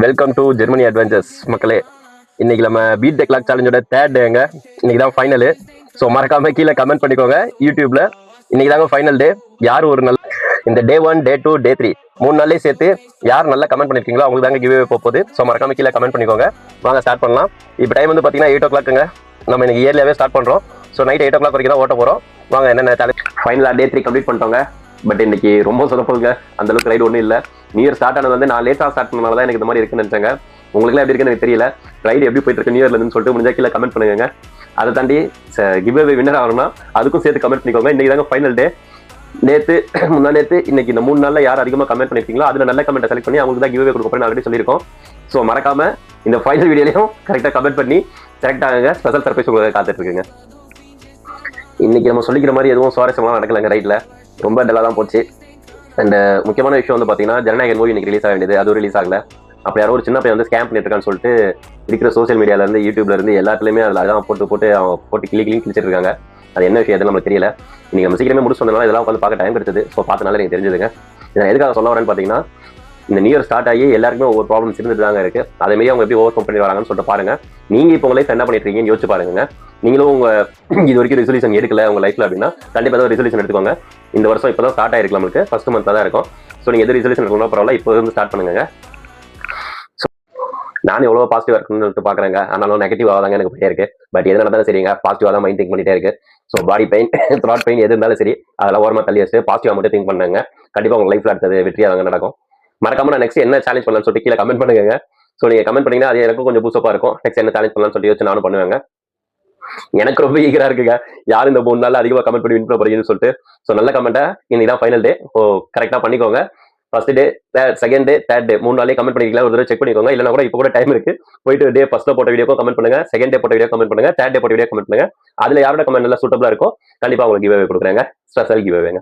Welcome to Germany adventures மக்களே. இன்னைக்கு நம்ம பீட் த கிளாக் சேலஞ்சோட தேர்ட் டேங்க. இன்னைக்கு தான் ஃபைனலு. ஸோ மறக்காம கீழே கமெண்ட் பண்ணிக்கோங்க யூடியூப்ல. இன்னைக்கு தாங்க ஃபைனல் டே. யார் ஒரு நல்ல இந்த டே 1, டே 2, டே 3 3 நாள்லேயே சேர்த்து யார் நல்லா கமெண்ட் பண்ணிருக்கீங்களோ அவங்களுக்கு தாங்க கிவ்வே போகுது. ஸோ மறக்காம கீழே கமெண்ட் பண்ணிக்கோங்க. வாங்க ஸ்டார்ட் பண்ணலாம். இப்போ டைம் வந்து பார்த்தீங்கன்னா 8 o'clockங்க. நம்ம இன்னைக்கு இயர்லியாவே ஸ்டார்ட் பண்ணுறோம். ஸோ நைட் 8 o'clock வரைக்கும் தான் ஓட்ட போகிறோம். வாங்க என்னென்ன சேலஞ்ச். ஃபைனலாக டே 3 கம்ப்ளீட் பண்ணிட்டோங்க. பட் இன்னைக்கு ரொம்ப சொதப்பலுங்க. அந்த அளவுக்கு ரைடு ஒன்றும் இல்லை. நியூ இயர் ஸ்டார்ட் ஆனது வந்து நான் லேட்டாக ஸ்டார்ட் பண்ணனால தான் எனக்கு இந்த மாதிரி இருக்குன்னு நினச்சாங்க. உங்களுக்குலாம் எப்படி இருக்குன்னு எனக்கு தெரியல. ரைடு எப்படி போயிட்டு இருக்கு நியூ இயர்லேருந்து சொல்லிட்டு முடிஞ்சா கீழே கமெண்ட் பண்ணுங்க. அதை தாண்டி கிவ் அவே வின்னர் ஆகணும்னா அதுக்கும் சேர்த்து கமெண்ட் பண்ணிக்கோங்க. இன்னைக்கு தாங்க ஃபைனல் டே. நேற்று முன்னா நேற்று இன்னைக்கு இந்த 3 நாளில் யார் அதிகமாக கமெண்ட் பண்ணிருக்கீங்களோ அதில் நல்ல கமெண்ட்டை செலக்ட் பண்ணி அவங்களுக்கு தான் கிவ் அவே கொடுக்க போறேன்னு ஆல்ரெடி சொல்லியிருக்கோம். ஸோ மறக்காம இந்த ஃபைனல் வீடியோலையும் கரெக்டாக கமெண்ட் பண்ணி செலக்ட் ஆகுங்க. ஸ்பெஷல் சர்ப்ரைஸ் உங்களுக்கு காத்துட்டு இருக்குங்க. இன்னைக்கு நம்ம சொல்லிக்கிற மாதிரி எதுவும் சுவாரஸ்யமாக நடக்கலைங்க. ரைட்ல ரொம்ப டல்லாக தான் போச்சு. அண்ட் முக்கியமான விஷயம் வந்து பார்த்தீங்கன்னா ஜனநாயகன் மூவி இன்னைக்கு ரிலீஸ் ஆக வேண்டியது, அதுவும் ரிலீஸ் ஆகல. அப்படி யாரோ ஒரு சின்ன பையன் வந்து ஸ்கேம் பண்ணிட்டு இருக்கான்னு சொல்லிட்டு இருக்கிற சோசியல் மீடியால இருந்து யூடியூப்ல இருந்து எல்லாத்துலயுமே அதில் அதான் போட்டு கிளிச்சிட்டு இருக்காங்க. அது என்ன விஷயம் எதுவும் நமக்கு தெரியல. இன்னைக்கு நம்ம சீக்கிரமே முடிச்சு வந்தனால இதெல்லாம் உட்காந்து பார்க்க டைம் கிடைச்சது. ஸோ பார்த்தனால எனக்கு தெரிஞ்சதுங்க. இதை எதுக்காக சொல்ல வரேன்னு பார்த்தீங்கன்னா, இந்த நியூ இயர் ஸ்டார்ட் ஆகி எல்லாருக்குமே ஒவ்வொரு ப்ராப்ளம்ஸ் இருந்துட்டு தாங்க இருக்கு. அதே மாதிரி அவங்க எப்படி ஓவர் கம் பண்ணி வராங்கன்னு சொல்லிட்டு பாருங்க. நீங்க இப்போ உங்க லைஃப் என்ன பண்ணிட்டு இருக்கீங்கன்னு யோசிச்சு பாருங்க. நீங்களும் உங்க இது வரைக்கும் ரெசல்யூஷன் எடுக்கல உங்க லைஃப்ல அப்படின்னா கண்டிப்பா ஏதாவது ரெசல்யூஷன் எடுத்துக்கோங்க. இந்த வருஷம் இப்பதான் ஸ்டார்ட் ஆயிருக்கு, நம்மளுக்கு ஃபர்ஸ்ட் மந்த் தான் இருக்கும். ஸோ நீங்க எது ரெசல்யூஷன் எடுக்கணும் பரவாயில்ல, இப்போ வந்து ஸ்டார்ட் பண்ணுங்க. நான் எவ்வளவு பாசிட்டிவா இருக்குன்னு சொல்லிட்டு பாக்குறேங்க. ஆனாலும் நெகட்டிவ் ஆகாதாங்க எனக்கு போயிட்டே இருக்கு. பட் எது நடந்தாலும் சரிங்க, பாசிட்டிவா தான் மைண்ட் திங்க் பண்ணிட்டே இருக்கு. So body pain, throat pain எது இருந்தாலும் சரி அதெல்லாம் ஓரமா தள்ளி வச்சு பாசிட்டிவா மட்டும் திங்க் பண்ணுங்க. கண்டிப்பா உங்க லைஃப்ல அடுத்தது வெற்றியாக நடக்கும். மறக்காம நான் நெக்ஸ்ட் என்ன சேலஞ்ச் பண்ணலாம்னு சொல்லிட்டு கீழே கமெண்ட் பண்ணுங்க. ஸோ நீங்க கமெண்ட் பண்ணீங்கன்னா அது எனக்கும் கொஞ்சம் பூஸ்டப்பா இருக்கும். நெக்ஸ்ட் என்ன சேலஞ்ச் பண்ணலாம்னு சொல்லி வச்சு நானும் பண்ணுவேங்க. எனக்கு ரொம்ப ஈகரா இருக்குங்க, யார் இந்த 3 நாள் அதிகமாக கமெண்ட் பண்ணி வின் பண்ண போறீங்கன்னு சொல்லிட்டு. ஸோ நல்ல கமெண்ட்டா இன்னைக்கு தான் ஃபைனல் டே. ஸோ கரெக்டாக பண்ணிக்கோங்க. First day, second day, third day 3 நாளே கமெண்ட் பண்ணிக்கலாம். ஒரு தடவை செக் பண்ணிக்கோங்க. இல்லைனா கூட இப்போ கூட டைம் இருக்கு. போயிட்டு டே ஃபர்ஸ்ட்ல போட்ட வீடியோக்கும் கமெண்ட் பண்ணுங்க, செகண்ட் டே போட்ட வீடியோ கமெண்ட் பண்ணுங்க, தேர்ட் டே போட்ட வீடியோ கமெண்ட் பண்ணுங்க. அதுல யாரோட கமெண்ட் நல்லா சூட்டபிளா இருக்கோ கண்டிப்பா உங்களுக்கு கிவ் அவே கொடுக்குறாங்க. ஸ்பெஷல் கிவ் அவேங்க.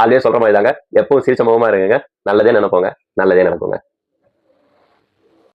அதுலேயே சொல்ற மாதிரி தாங்க, எப்பவும் சிரிச்ச முகமா இருக்குங்க. நல்லதே நினைப்போங்க, நல்லதே நடக்குங்க.